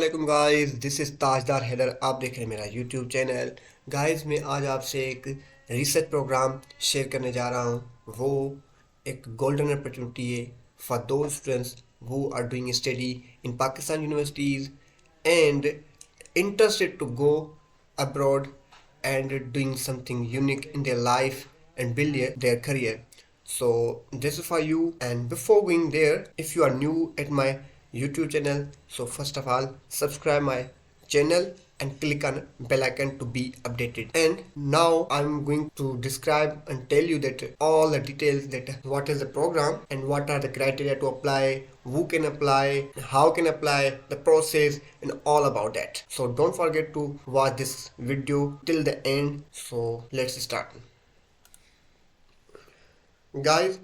वालेकुम guys, this is ताजदार हैदर। आप देख रहे हैं मेरा यूट्यूब चैनल। गाइस, मैं आज आपसे एक रिसर्च प्रोग्राम शेयर करने जा रहा हूँ। वो एक गोल्डन अपॉर्चुनिटी है for those students who are doing study in Pakistan universities and interested to go abroad and doing something unique in their life and build their career. So this is for you. And before going there, if you are new at my YouTube channel, so first of all subscribe my channel and click on bell icon to be updated. And now I'm going to describe and tell you that all the details, that what is the program and what are the criteria to apply, who can apply, how can apply, the process, and all about that. So don't forget to watch this video till the end. So let's start. Guys,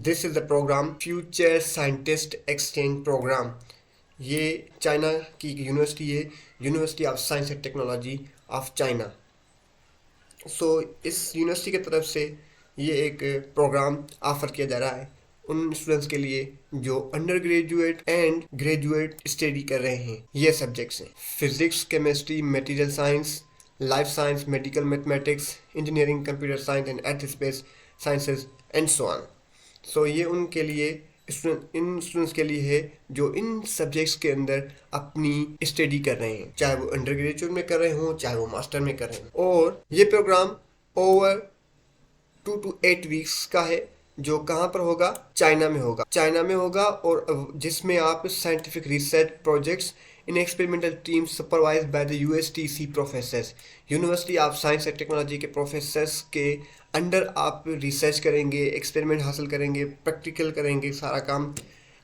this is the program future scientist exchange program. ये China की university है, university of science and technology of China. So इस यूनिवर्सिटी की तरफ से ये एक प्रोग्राम ऑफर किया जा रहा है उन स्टूडेंट्स के लिए जो under graduate and graduate study कर रहे हैं। ये सब्जेक्ट्स हैं physics, chemistry, material science, life science, medical mathematics, engineering, computer science and earth space sciences and so on. So ये उनके लिए इन स्टूडेंट्स के लिए है जो इन सब्जेक्ट्स के अंदर अपनी स्टडी कर रहे हैं, चाहे वो अंडर ग्रेजुएट में कर रहे हों, चाहे वो मास्टर में कर रहे हों। और ये प्रोग्राम ओवर 2 to 8 वीक्स का है, जो कहाँ पर होगा? चाइना में होगा। चाइना में होगा और जिसमें आप scientific research projects in experimental team supervise by the USTC professors, university of science and technology के प्रोफेसर्स के अंडर आप रिसर्च करेंगे, एक्सपेरिमेंट हासिल करेंगे, प्रैक्टिकल करेंगे, सारा काम।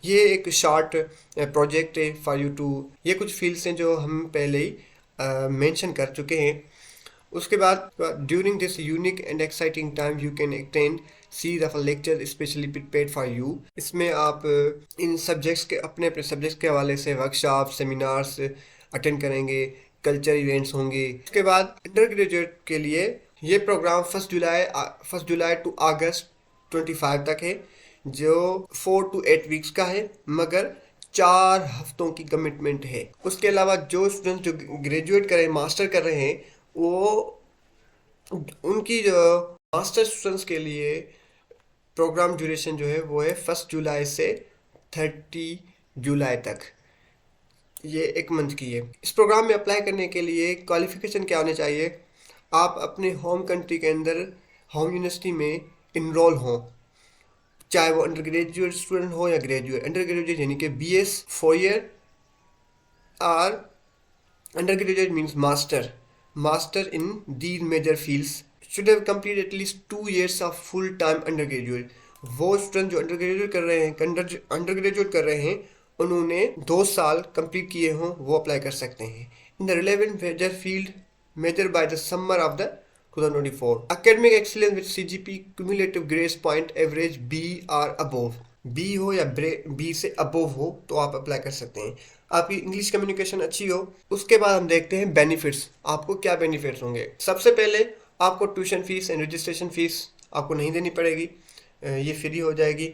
ये एक शॉर्ट प्रोजेक्ट है फॉर यू टू। ये कुछ फील्ड्स हैं जो हम पहले ही मेंशन कर चुके हैं। उसके बाद during this unique and exciting time you can attend series of lecture specially prepared for you. इसमें आप इन सब्जेक्ट्स के अपने सब्जेक्ट्स के हवाले से वर्कशॉप, सेमिनार्स अटेंड करेंगे, कल्चर इवेंट्स होंगे। उसके बाद अंडर ग्रेजुएट के लिए ये प्रोग्राम 1 जुलाई टू अगस्त 25 तक है, जो 4 to 8 वीक्स का है, मगर 4 हफ्तों की कमिटमेंट है। उसके अलावा जो स्टूडेंट्स जो ग्रेजुएट कर रहे हैं, मास्टर कर रहे हैं, वो उनकी जो मास्टर स्टूडेंट्स के लिए प्रोग्राम ड्यूरेशन जो है वो है 1 जुलाई से 30 जुलाई तक। ये 1 मंथ की है। इस प्रोग्राम में अप्लाई करने के लिए क्वालिफिकेशन क्या होने चाहिए? आप अपने होम कंट्री के अंदर होम यूनिवर्सिटी में इनरोल हों, चाहे वो अंडर ग्रेजुएट स्टूडेंट हो या ग्रेजुएट। अंडर ग्रेजुएट यानी कि BS 4 ईयर और undergraduate means master in these major fields should have completed at least 2 years of full time undergraduate। वो स्टूडेंट जो अंडर ग्रेजुएट कर रहे हैं उन्होंने 2 साल कंप्लीट किए हों, वो अप्लाई कर सकते हैं। In the relevant major field measured by the summer of the 2024। Academic excellence with CGP cumulative grade point average B or above। B हो या B से above हो तो आप अप्लाई कर सकते हैं। आपकी इंग्लिश कम्युनिकेशन अच्छी हो। उसके बाद हम देखते हैं बेनिफिट्स। आपको क्या बेनिफिट्स होंगे? सबसे पहले आपको tuition fees and registration fees आपको नहीं देनी पड़ेगी, ये फ्री हो जाएगी।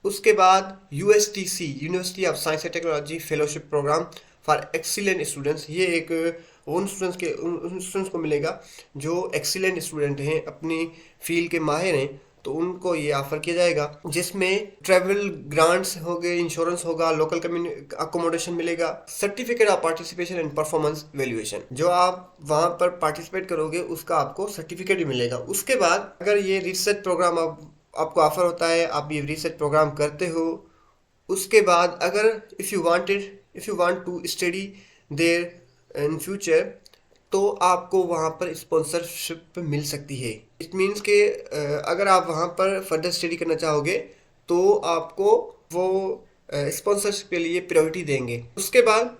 उसके बाद USTC university of science and technology fellowship programme for excellent students. ये एक उन स्टूडेंट्स को मिलेगा जो एक्सीलेंट स्टूडेंट हैं, अपनी फील्ड के माहिर हैं, तो उनको ये ऑफर किया जाएगा, जिसमें ट्रैवल ग्रांट्स हो गए, इंश्योरेंस होगा, लोकल अकोमोडेशन मिलेगा, certificate of participation and performance valuation. जो आप वहाँ पर पार्टिसिपेट करोगे उसका आपको सर्टिफिकेट भी मिलेगा। उसके बाद अगर ये रिसर्च प्रोग्राम आपको ऑफर होता है, आप ये रिसर्च प्रोग्राम करते हो, उसके बाद अगर if you want to study there in future, तो आपको वहाँ पर स्पॉन्सरशिप मिल सकती है। इट मीन्स कि अगर आप वहाँ पर फर्दर स्टडी करना चाहोगे तो आपको वो स्पॉन्सरशिप के लिए प्रायोरिटी देंगे। उसके बाद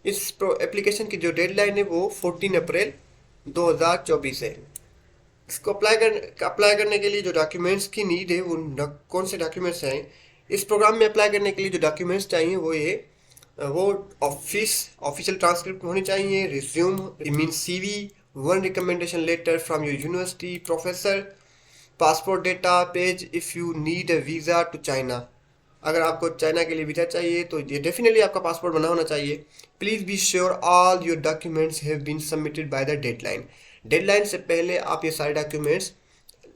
इस एप्लीकेशन की जो डेडलाइन है वो 14 अप्रैल 2024 है। इसको अप्लाई करने के लिए जो डॉक्यूमेंट्स की नीड है वो कौन से डॉक्यूमेंट्स हैं? इस प्रोग्राम में अप्लाई करने के लिए जो डॉक्यूमेंट्स चाहिए वो ऑफिशियल ट्रांसक्रिप्ट होनी चाहिए, resume mean CV, 1 recommendation letter from your university professor, passport data page if you need a visa to China. अगर आपको चाइना के लिए वीज़ा चाहिए तो ये डेफिनेटली आपका पासपोर्ट बना होना चाहिए। Please be sure all your documents have been submitted by the deadline. Deadline से पहले आप ये सारे डॉक्यूमेंट्स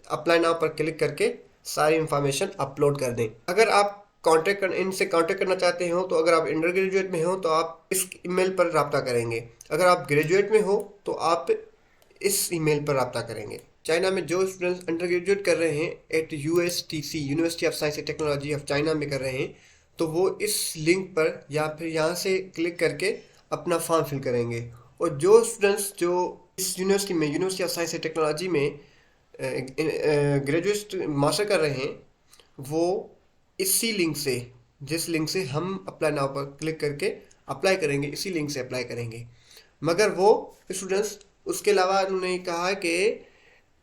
अप्लाई नाउ पर क्लिक करके सारी इंफॉर्मेशन अपलोड कर दें। अगर आप इनसे कांटेक्ट करना चाहते हो तो अगर आप अंडर ग्रेजुएट में हो तो आप इस ईमेल पर रब्ता करेंगे। अगर आप ग्रेजुएट में हो तो आप इस ईमेल पर रब्ता करेंगे। चाइना में जो स्टूडेंट्स अंडर ग्रेजुएट कर रहे हैं at USTC university of science and technology of China में कर रहे हैं तो वो इस लिंक पर या फिर यहाँ से क्लिक करके अपना फॉर्म फिल करेंगे। और जो स्टूडेंट्स जो इस यूनिवर्सिटी में university of science and technology में ग्रेजुएट मास्टर कर रहे हैं वो इसी लिंक से, जिस लिंक से हम अप्लाई नाउ पर क्लिक करके अप्लाई करेंगे, इसी लिंक से अप्लाई करेंगे। मगर वो स्टूडेंट्स उसके अलावा उन्होंने कहा कि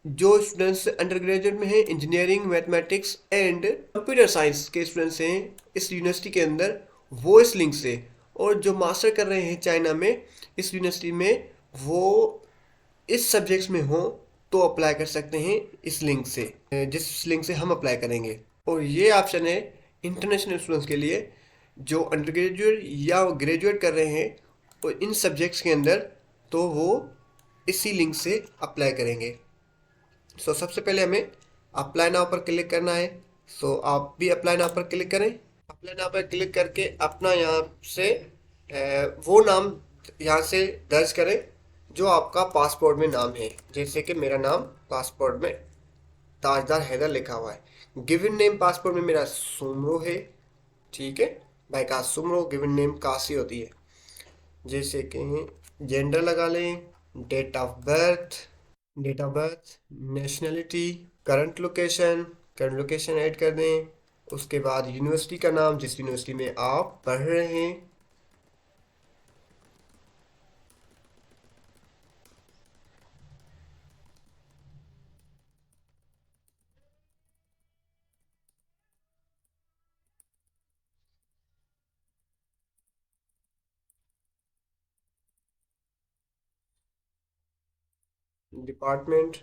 जो स्टूडेंट्स अंडर ग्रेजुएट में हैं engineering mathematics and computer science के स्टूडेंट्स हैं इस यूनिवर्सिटी के अंदर वो इस लिंक से, और जो मास्टर कर रहे हैं चाइना में इस यूनिवर्सिटी में वो इस सब्जेक्ट्स में हो तो अप्लाई कर सकते हैं इस लिंक से, जिस लिंक से हम अप्लाई करेंगे। और ये ऑप्शन है इंटरनेशनल स्टूडेंट्स के लिए जो अंडर ग्रेजुएट या ग्रेजुएट कर रहे हैं और इन सब्जेक्ट्स के अंदर, तो वो इसी लिंक से अप्लाई करेंगे। सो सबसे पहले हमें अप्लाई नाउ पर क्लिक करना है। सो आप भी अप्लाई नाउ पर क्लिक करें। अप्लाई नाउ पर क्लिक करके अपना यहाँ से वो नाम यहाँ से दर्ज करें जो आपका पासपोर्ट में नाम है। जैसे कि मेरा नाम पासपोर्ट में ताजदार हैदर लिखा हुआ है। गिवन नेम पासपोर्ट में मेरा सुमरो है, ठीक है भाई का सुमरो। गिवन नेम काशी होती है। जैसे कि जेंडर लगा लें, date of birth, nationality, current location add कर दें। उसके बाद यूनिवर्सिटी का नाम जिस यूनिवर्सिटी में आप पढ़ रहे हैं, डिपार्टमेंट,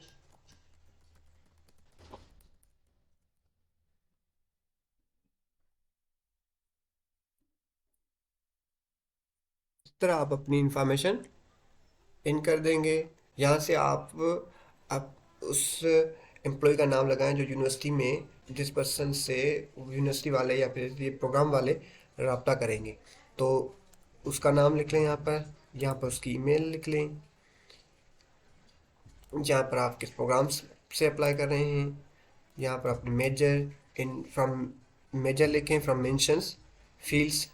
इस तरह आप अपनी इंफॉर्मेशन इन कर देंगे। यहाँ से आप उस एम्प्लॉय का नाम लगाएं जो यूनिवर्सिटी में जिस पर्सन से यूनिवर्सिटी वाले या फिर ये प्रोग्राम वाले रब्ता करेंगे, तो उसका नाम लिख लें। यहाँ पर उसकी ईमेल लिख लें जहाँ पर आप किस प्रोग्राम से अप्लाई कर रहे हैं। यहाँ पर अपने मेजर लिखें फ्रॉम मेंशंस फील्ड्स।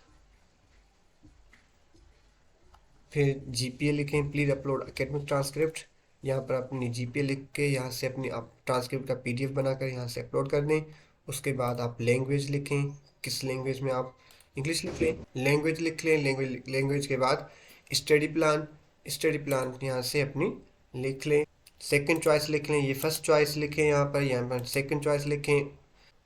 फिर जीपीए लिखें, प्लीज़ अपलोड एकेडमिक ट्रांसक्रिप्ट। यहाँ पर अपनी जीपीए लिख के यहाँ से अपनी आप ट्रांसक्रिप्ट का पीडीएफ बनाकर यहाँ से अपलोड कर दें। उसके बाद आप लैंग्वेज लिखें, किस लैंग्वेज में आप इंग्लिश लिख लें, लैंग्वेज लिख लें। लैंग्वेज के बाद स्टडी प्लान यहाँ से अपनी लिख लें। सेकंड चॉइस लिख लें, ये फर्स्ट चॉइस लिखें, यहाँ पर सेकंड चॉइस लिखें।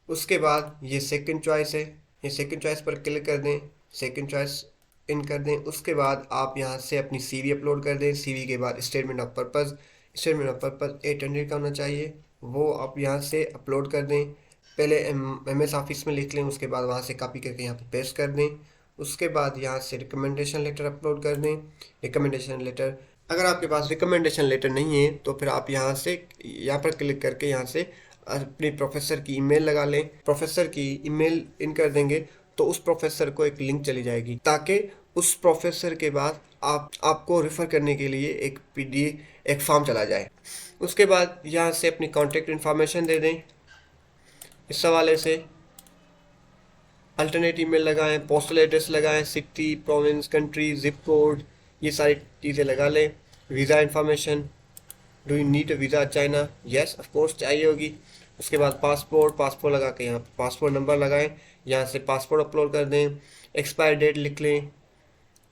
उसके बाद ये सेकंड चॉइस है, ये सेकंड चॉइस पर क्लिक कर दें, सेकंड चॉइस इन कर दें। उसके बाद आप यहाँ से अपनी सीवी अपलोड कर दें। सीवी के बाद स्टेटमेंट ऑफ पर्पज़ 800 का होना चाहिए, वो आप यहाँ से अपलोड कर दें। पहले एमएस ऑफिस में लिख लें, उसके बाद वहाँ से कॉपी करके यहाँ पर पेस्ट कर दें। उसके बाद यहाँ से रिकमेंडेशन लेटर अपलोड कर दें। रिकमेंडेशन लेटर, अगर आपके पास रिकमेंडेशन लेटर नहीं है तो फिर आप यहाँ पर क्लिक करके यहाँ से अपने प्रोफेसर की ईमेल लगा लें। प्रोफेसर की ईमेल इन कर देंगे तो उस प्रोफेसर को एक लिंक चली जाएगी, ताकि उस प्रोफेसर के बाद आपको रेफ़र करने के लिए एक फॉर्म चला जाए। उसके बाद यहाँ से अपनी कॉन्टेक्ट इन्फॉर्मेशन दे दें। इस हवाले से अल्टरनेट ईमेल लगाएं, पोस्टल एड्रेस लगाएं, city, province, country, zip code, ये सारी चीज़ें लगा लें। Visa information, do you need a visa China? Yes of course चाहिए होगी। उसके बाद पासपोर्ट लगा के यहाँ पासपोर्ट नंबर लगाएं, यहाँ से पासपोर्ट अपलोड कर दें। एक्सपायर डेट लिख लें।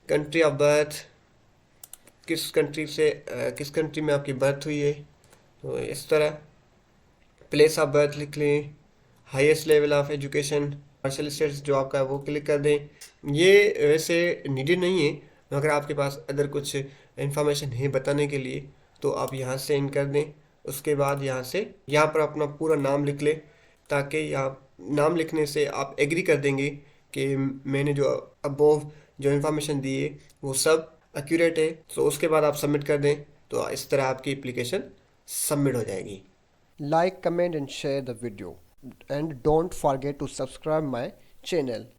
कंट्री ऑफ बर्थ, किस कंट्री में आपकी बर्थ हुई है, तो इस तरह। प्लेस ऑफ बर्थ लिख लें। Highest level of education, marital status जो आपका है वो क्लिक कर दें। ये वैसे नीडेड नहीं है, अगर आपके पास अदर कुछ इन्फॉर्मेशन है बताने के लिए तो आप यहाँ से इन कर दें। उसके बाद यहाँ पर अपना पूरा नाम लिख लें, ताकि आप नाम लिखने से आप एग्री कर देंगे कि मैंने जो अबोव जो इन्फॉर्मेशन दी है वो सब एक्यूरेट है, तो उसके बाद आप सबमिट कर दें, तो इस तरह आपकी एप्लीकेशन सबमिट हो जाएगी। Like, comment and share the video, and don't forget to subscribe my channel.